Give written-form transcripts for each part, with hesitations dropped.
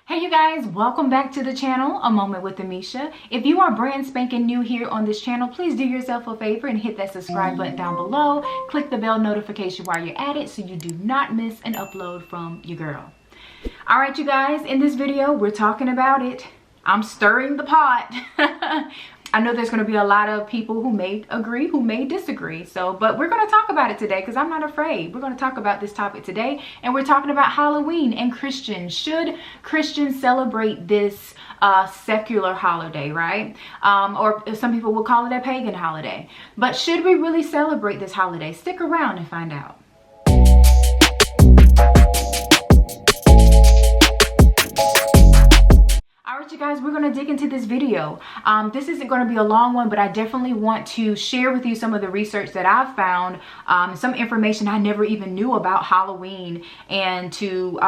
Hey you guys, welcome back to the channel, A Moment with Amisha. If you are brand spanking new here on this channel, please do yourself a favor and hit that subscribe button down below. Click the bell notification while you're at it so you do not miss an upload from your girl. All right, you guys, in this video, we're talking about it. I'm stirring the pot. I know there's going to be a lot of people who may agree, who may disagree. But we're going to talk about it today because I'm not afraid. We're going to talk about this topic today. And we're talking about Halloween and Christians. Should Christians celebrate this secular holiday, right? Or some people will call it a pagan holiday. But should we really celebrate this holiday? Stick around and find out. You guys, we're going to dig into this video. This isn't going to be a long one, but I definitely want to share with you some of the research that I've found, some information I never even knew about Halloween, and to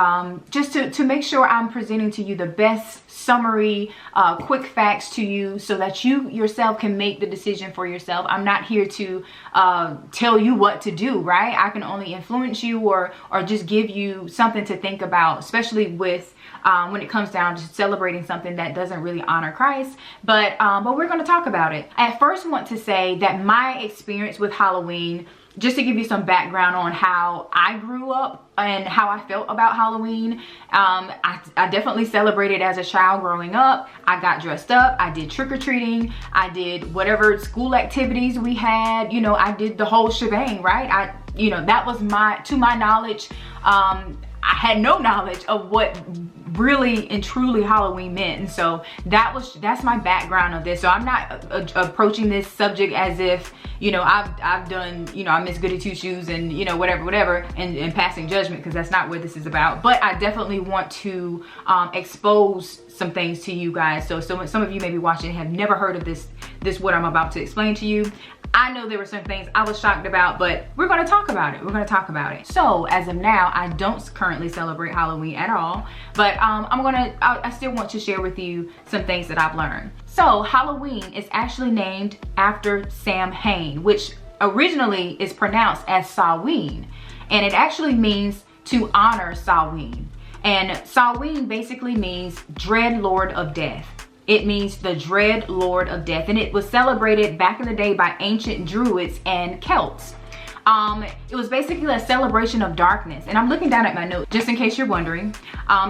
just to make sure I'm presenting to you the best summary, quick facts to you so that you yourself can make the decision for yourself. I'm not here to tell you what to do, right? I can only influence you or just give you something to think about, especially with when it comes down to celebrating something that doesn't really honor Christ. But we're going to talk about it. I first want to say that my experience with Halloween, just to give you some background on how I grew up and how I felt about Halloween, I definitely celebrated as a child growing up. I got dressed up. I did trick-or-treating. I did whatever school activities we had. You know, I did the whole shebang, right? That was to my knowledge. I had no knowledge of what really and truly Halloween meant, and so that's my background of this. So I'm not approaching this subject as if I've done I Miss Goody Two Shoes and whatever and passing judgment, because that's not what this is about. But I definitely want to expose some things to you guys. So some of you may be watching and have never heard of this what I'm about to explain to you. I know there were some things I was shocked about, but we're going to talk about it. We're going to talk about it. So as of now, I don't currently celebrate Halloween at all, but I still want to share with you some things that I've learned. So Halloween is actually named after Sam Hain, which originally is pronounced as Samhain, and it actually means to honor Samhain. And Samhain basically means dread Lord of Death. It means the dread Lord of Death, and it was celebrated back in the day by ancient Druids and Celts. It was basically a celebration of darkness, and I'm looking down at my notes just in case you're wondering.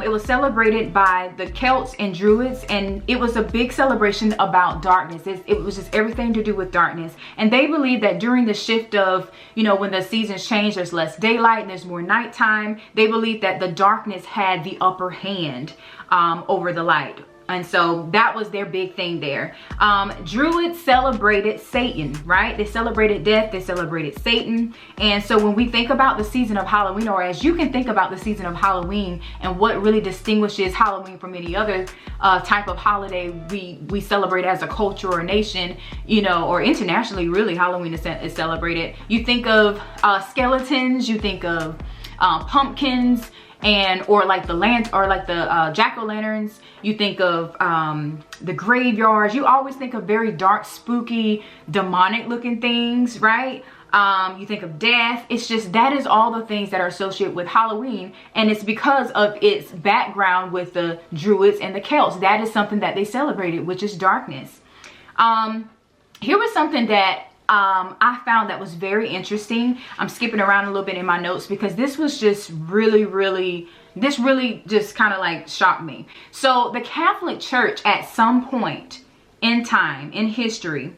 It was celebrated by the Celts and Druids, and it was a big celebration about darkness. It was just everything to do with darkness, and they believed that during the shift of, when the seasons change, there's less daylight and there's more nighttime. They believed that the darkness had the upper hand over the light. And so that was their big thing there. Druids celebrated Satan, right? They celebrated death, they celebrated Satan. And so when we think about the season of Halloween, or as you can think about the season of Halloween and what really distinguishes Halloween from any other type of holiday we celebrate as a culture or nation, or internationally, really, Halloween is celebrated. You think of skeletons, you think of pumpkins, or like the jack-o'-lanterns. You think of the graveyards. You always think of very dark, spooky, demonic looking things, right? You think of death. It's just, that is all the things that are associated with Halloween, and it's because of its background with the Druids and the Celts. That is something that they celebrated, which is darkness. Here was something that I found that was very interesting. I'm skipping around a little bit in my notes because this was just really just kind of like shocked me. So the Catholic Church at some point in time, in history,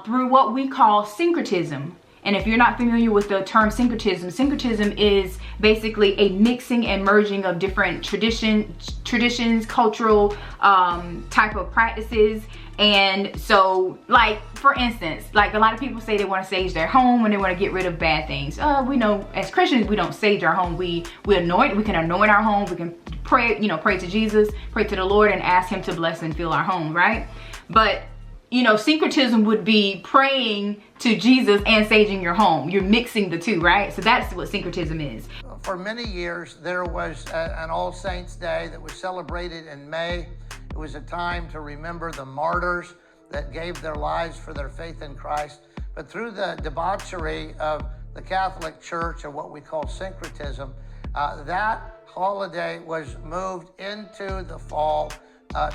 through what we call syncretism. And if you're not familiar with the term syncretism, syncretism is basically a mixing and merging of different traditions, cultural type of practices. And so, like, for instance, like a lot of people say they want to sage their home when they want to get rid of bad things. We know as Christians, we don't sage our home. We can anoint our home. We can pray, pray to Jesus, pray to the Lord and ask him to bless and fill our home, right? But syncretism would be praying to Jesus and saging your home. You're mixing the two, right? So that's what syncretism is. For many years, there was an All Saints Day that was celebrated in May. It was a time to remember the martyrs that gave their lives for their faith in Christ. But through the debauchery of the Catholic Church, or what we call syncretism, that holiday was moved into the fall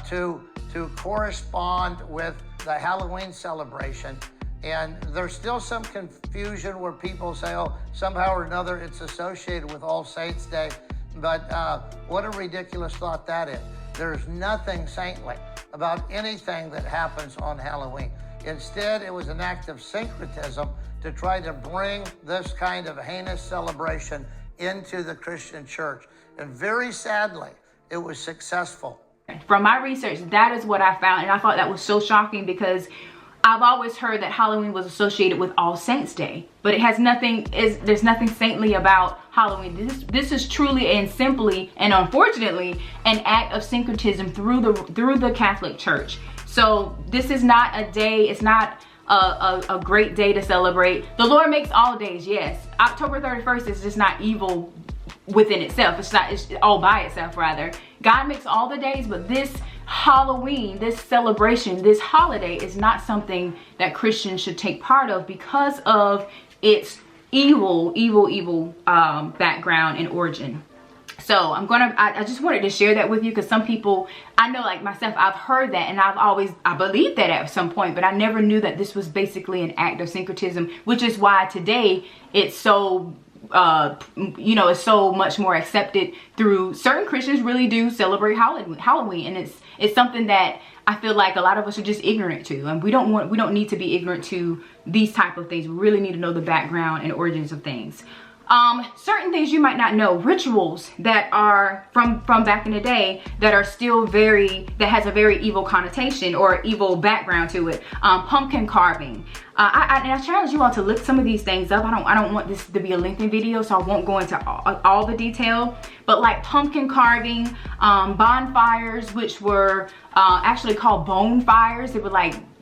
to correspond with the Halloween celebration. And there's still some confusion where people say, oh, somehow or another it's associated with All Saints' Day. But what a ridiculous thought that is. There's nothing saintly about anything that happens on Halloween. Instead, it was an act of syncretism to try to bring this kind of heinous celebration into the Christian church. And very sadly, it was successful. From my research, that is what I found. And I thought that was so shocking because I've always heard that Halloween was associated with All Saints' Day, but it has nothing, there's nothing saintly about Halloween. This is truly and simply and unfortunately an act of syncretism through the Catholic Church. So this is not a day, it's not a great day to celebrate. The Lord makes all days, yes. October 31st is just not evil within itself. It's all by itself rather. God makes all the days, but this Halloween, this celebration, this holiday is not something that Christians should take part of because of its evil background and origin. So I just wanted to share that with you because some people, I know like myself, I've heard that and I believed that at some point, but I never knew that this was basically an act of syncretism, which is why today it's so it's so much more accepted through certain Christians really do celebrate Halloween, and it's something that I feel like a lot of us are just ignorant to, and we don't need to be ignorant to these type of things. We really need to know the background and origins of things. Certain things you might not know, rituals that are from back in the day that are still that has a very evil connotation or evil background to it. Pumpkin carving. I challenge you all to look some of these things up. I don't want this to be a lengthy video, so I won't go into all the detail. But like pumpkin carving, bonfires, which were actually called bone fires.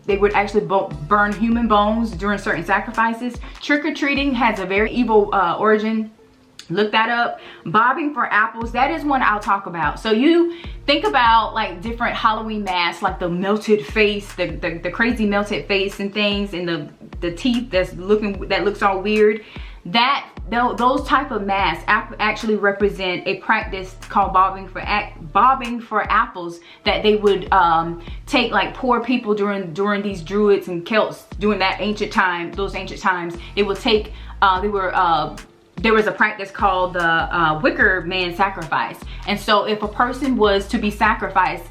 They would actually burn human bones during certain sacrifices. Trick-or-treating has a very evil origin. Look that up. Bobbing for apples, that is one I'll talk about. So you think about like different Halloween masks, like the melted face, the crazy melted face and things, and the teeth that looks all weird. Those type of masks actually represent a practice called bobbing for apples that they would take like poor people during these Druids and Celts during those ancient times. They would take there was a practice called the Wicker Man sacrifice, and so if a person was to be sacrificed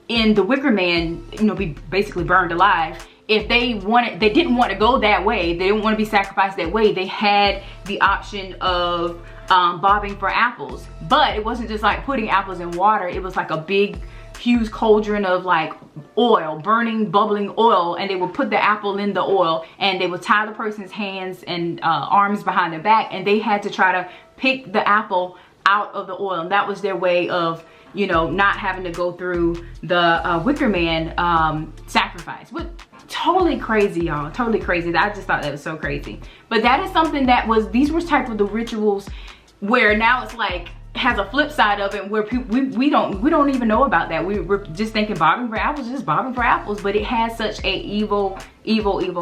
in the Wicker Man, be basically burned alive. If they didn't want to go that way, they didn't want to be sacrificed that way, they had the option of bobbing for apples. But it wasn't just like putting apples in water, it was like a big huge cauldron of like oil, burning, bubbling oil, and they would put the apple in the oil and they would tie the person's hands and arms behind their back, and they had to try to pick the apple out of the oil, and that was their way of not having to go through the Wicker Man sacrifice. Totally crazy, y'all. Totally crazy. I just thought that was so crazy. But that is something these were type of the rituals where now it's like has a flip side of it where we don't even know about that. We're just thinking bobbing for apples, just bobbing for apples, but it has such a evil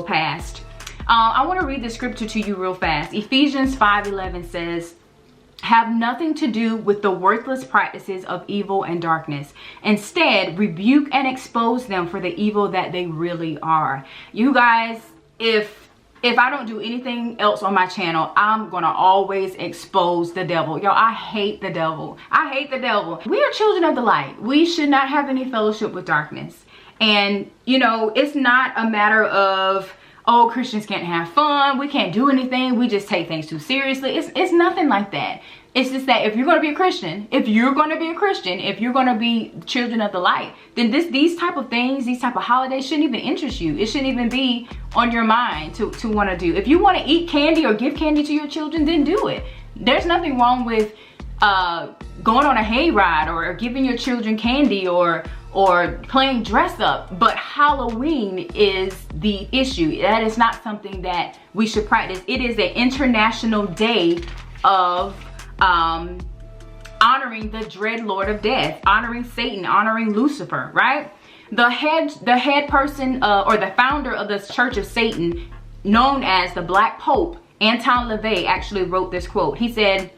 past. I want to read the scripture to you real fast. Ephesians 5:11 says, "Have nothing to do with the worthless practices of evil and darkness. Instead, rebuke and expose them for the evil that they really are." You guys, if I don't do anything else on my channel, I'm gonna always expose the devil. Yo, I hate the devil. I hate the devil. We are children of the light. We should not have any fellowship with darkness. And it's not a matter of, oh, Christians can't have fun, we can't do anything, we just take things too seriously. It's nothing like that. It's just that if you're going to be a Christian, if you're going to be children of the light, then these type of things, these type of holidays shouldn't even interest you. It shouldn't even be on your mind to want to do. If you want to eat candy or give candy to your children, then do it. There's nothing wrong with going on a hayride or giving your children candy or playing dress up, but Halloween is the issue. That is not something that we should practice. It is an international day of honoring the dread Lord of Death, honoring Satan, honoring Lucifer, right? The head person or the founder of the Church of Satan, known as the Black Pope, Anton LaVey, actually wrote this quote. He said,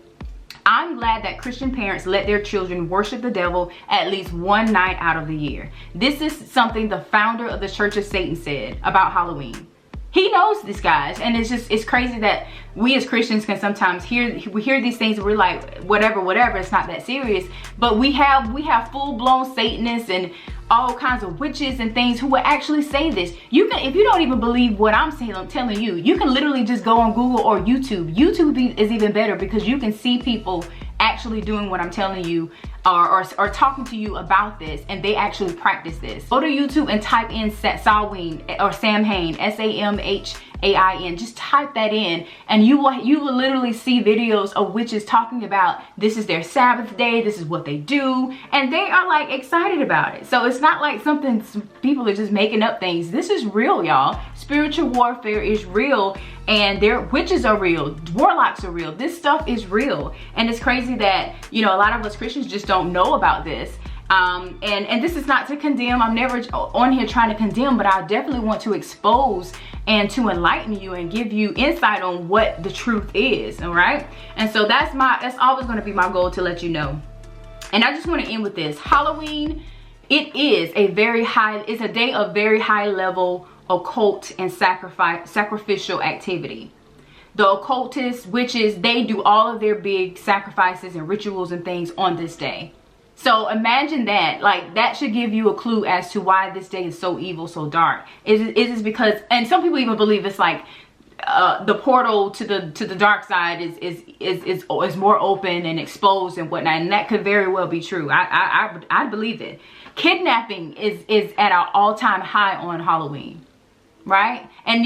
I'm glad that Christian parents let their children worship the devil at least one night out of the year. This is something the founder of the Church of Satan said about Halloween. He knows this, guys, and it's crazy that we as Christians can sometimes hear these things and we're like, whatever, it's not that serious. But we have full-blown Satanists and all kinds of witches and things who will actually say this. You can, if you don't even believe what I'm saying, I'm telling you, you can literally just go on Google or YouTube. YouTube is even better because you can see people actually doing what I'm telling you or talking to you about this, and they actually practice this. Go to YouTube and type in Samhain or Samhain, S-A-M-H-A-I-N. Just type that in and you will literally see videos of witches talking about this is their Sabbath day, this is what they do, and they are like excited about it. So it's not like something people are just making up things. This is real, y'all. Spiritual warfare is real, and their witches are real, warlocks are real. This stuff is real, and it's crazy that, you know, a lot of us Christians just don't know about this. And this is not to condemn. I'm never on here trying to condemn, but I definitely want to expose and to enlighten you and give you insight on what the truth is. All right, and so that's always going to be my goal, to let you know. And I just want to end with this. Halloween, it is it's a day of very high level occult and sacrificial activity. The occultists, witches, they do all of their big sacrifices and rituals and things on this day. So imagine that, like, that should give you a clue as to why this day is so evil, so dark. It is because, and some people even believe it's like the portal to the dark side is more open and exposed and whatnot, and that could very well be true. I believe it. Kidnapping is at an all-time high on Halloween, right? And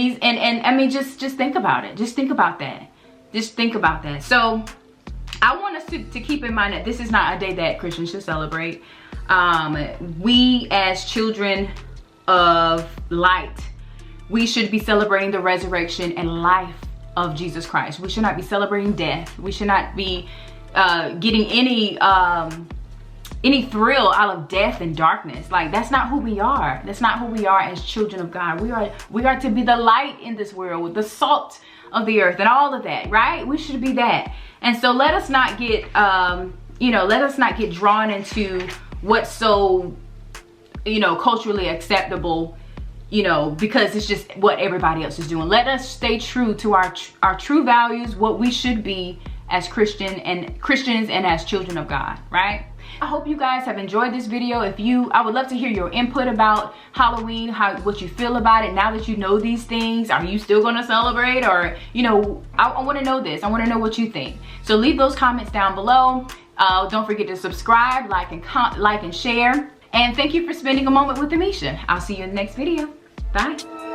I mean, just think about it. Just think about that. Just think about that. So I want us to keep in mind that this is not a day that Christians should celebrate. We as children of light, we should be celebrating the resurrection and life of Jesus Christ. We should not be celebrating death. We should not be getting any thrill out of death and darkness. Like, that's not who we are. That's not who we are as children of God. We are to be the light in this world, the salt of the earth and all of that, right? We should be that. And so let us not get let us not get drawn into what's so, culturally acceptable, because it's just what everybody else is doing. Let us stay true to our true values, what we should be as Christians and as children of God, right? I hope you guys have enjoyed this video. I would love to hear your input about Halloween, what you feel about it now that you know these things. Are you still gonna celebrate? Or, I wanna know this. I wanna know what you think. So leave those comments down below. Don't forget to subscribe, like and share. And thank you for spending a moment with Amisha. I'll see you in the next video. Bye.